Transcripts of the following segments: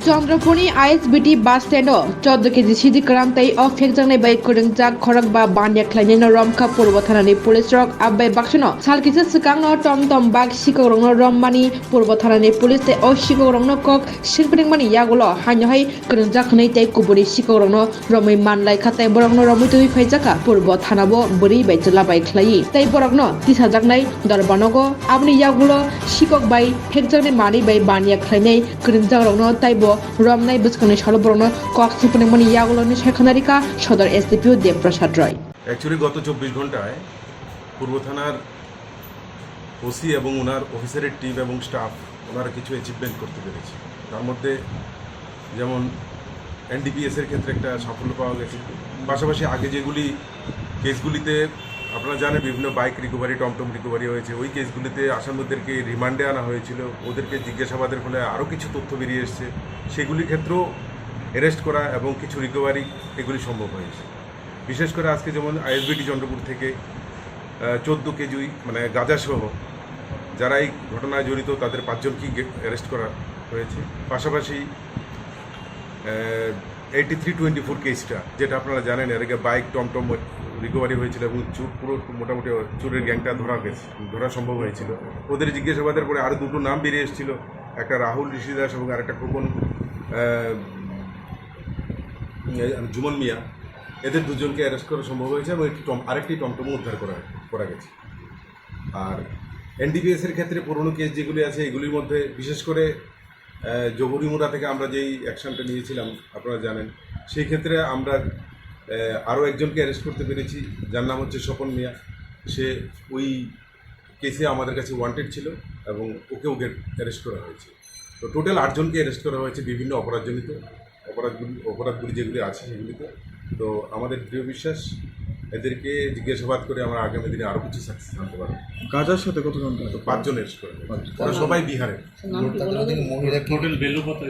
चंद्रपुरनि आइएसबिटि बास स्टेन्डआव 14 केजि सिदि क्रान्ताय अ फेकजांनाय बै कोरोंजाक खरक बा बान्या ख्लायनायनो रमखा पूर्व थानानि पुलिस रक आबै बाक्सनो सालकिसे सिगांनो टमटम बाग सिकौरंनो रममानि पूर्व थानानि पुलिस ते अ सिकौरंनो कक सिरफिरिंमानि यागुलो हान्यहाय कोरोंजाक खनै ते कुबुरि सिकौरंनो रमै मानलाय खाताय बरकनो रमै तुइ फाइजाका पूर्व थानाबो बोरि बायचला बाय ख्लायि तै बरकनो तिसाजाकनाय दरबानगो आबनि यागुलो सिकक बाय फेकजांनाय मानि बाय बान्या ख्लायनाय कोरोंजाक रंनो ताइबो रमनाय बुसखांनाय सलबरनो कक सिरफिरिंमानि यागुलोनि सायखानारिका सदर एसडिपिओ देवप्रसाद रय। অ্যাকচুয়ালি গত 24 ঘন্টায় পূর্ব থানার ওসি এবং ওনার অফিসারের টিম এবং স্টাফ ওনারা কিছু অ্যাচিভমেন্ট করতে পেরেছে। তার মধ্যে যেমন এনডিপিএস এর ক্ষেত্রে একটা সাফল্য পাওয়া গেছে। পাশাপাশি আগে যেগুলি কেসগুলিতে আপনারা জানেন বিভিন্ন বাইক রিকভারি টমটম রিকভারি হয়েছে, ওই কেসগুলিতে আসামিদেরকে রিমান্ডে আনা হয়েছিল, ওদেরকে জিজ্ঞাসাবাদের ফলে আরও কিছু তথ্য বেরিয়ে এসছে, সেগুলির ক্ষেত্রেও অ্যারেস্ট করা এবং কিছু রিকভারি এগুলি সম্ভব হয়েছে। বিশেষ করে আজকে যেমন আইএসবিটি চন্দ্রপুর থেকে 14 কেজি মানে গাঁজাসহ যারা এই ঘটনায় জড়িত তাদের 5 জনকেই অ্যারেস্ট করা হয়েছে। পাশাপাশি 8324 কেসটা যেটা আপনারা জানেন এর আগে বাইক টমটম রিকভারি হয়েছিল এবং চুর পুরো মোটামুটি চুরের গ্যাংটা ধরা সম্ভব হয়েছিল। ওদের জিজ্ঞাসাবাদের পরে আরও দুটো নাম বেরিয়ে এসেছিল, একটা রাহুল ঋষি দাস এবং আরেকটা খোকন জুমন মিয়া। এদের দুজনকে অ্যারেস্ট করা সম্ভব হয়েছে এবং আরেকটি টমটমও উদ্ধার করা গেছে। আর এনডিপিএসের ক্ষেত্রে পুরনো কেস যেগুলি আছে এগুলির মধ্যে বিশেষ করে জগরিমুড়া থেকে আমরা যেই অ্যাকশনটা নিয়েছিলাম আপনারা জানেন, সেই ক্ষেত্রে আমরা আরও একজনকে অ্যারেস্ট করতে পেরেছি যার নাম হচ্ছে স্বপন মিয়া। সে ওই কেসে আমাদের কাছে ওয়ান্টেড ছিল এবং ওকেও অ্যারেস্ট করা হয়েছে। তো টোটাল 8 জনকে অ্যারেস্ট করা হয়েছে বিভিন্ন অপরাধজনিত অপরাধগুলি যেগুলি আছে সেগুলিতে। তো আমাদের দৃঢ় বিশ্বাস এদেরকে জিজ্ঞাসাবাদ করে আমরা আগামী দিনে আরও কিছু সাকসেস আনতে পারবো। গাজার সাথে কতজন? 5 জন অ্যারেস্ট করা হয়েছে, ওরা সবাই বিহারের। টোটাল ভ্যালু কত?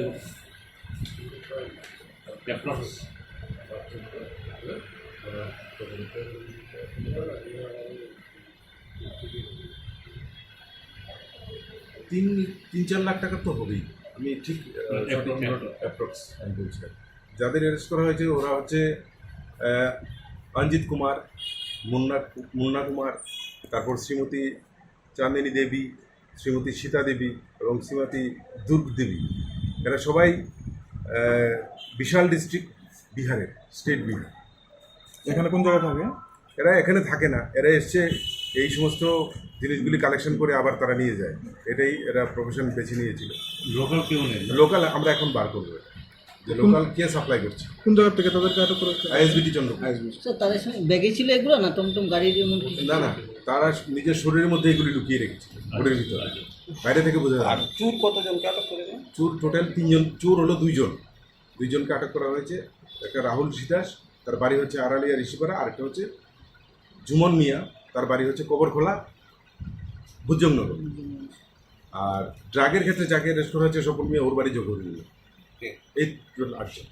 3-4 লাখ টাকা তো হবেই, আমি ঠিক অ্যাপ্রক্স আমি বলছি। যাদের অ্যারেস্ট করা হয়েছে ওরা হচ্ছে অঞ্জিত কুমার, মুন্না কুমার, তারপর শ্রীমতী চাঁদিনী দেবী, শ্রীমতী সীতা দেবী এবং শ্রীমতী দুর্গ দেবী। এরা সবাই বিশাল ডিস্ট্রিক্ট বিহারের, স্টেট বিহার। এখানে কোন জায়গায় থাকে? এরা এখানে থাকে না, এরা এসছে এই সমস্ত জিনিসগুলি কালেকশন করে আবার তারা নিয়ে যায়, এটাই এরা প্রফেশন বেছে নিয়েছিল। লোকাল কেউ নেই? লোকাল আমরা এখন বার করবো যে লোকাল কে সাপ্লাই করছে। কোন জায়গা থেকে তাদেরকে আটক করেছে? আইএসবিটি চন্দ্রপুর। স্যার তাদের সঙ্গে ব্যাগে ছিল এগুলো না টমটম গাড়ির মধ্যে? না, তারা নিজের শরীরের মধ্যে এগুলি লুকিয়ে রেখেছে ঘরের ভিতরে, বাইরে থেকে বোঝা যায়। চুর কতজনকে আটক করেছে? চোর টোটাল 3 জন, চোর হলো 2 জন, 2 জনকে আটক করা হয়েছে। একটা রাহুল সিদাস, তার বাড়ি হচ্ছে আড়ালিয়া ঋষিপাড়া, আরেকটা হচ্ছে জুমন মিয়া, তার বাড়ি হচ্ছে কবরখোলা ভুজংনগর। আর ড্রাগের ক্ষেত্রে যাকে অ্যারেস্ট করা হচ্ছে স্বপন মিয়া, ওর বাড়ি জগরিমুড়া। এই টোটাল 8 জন।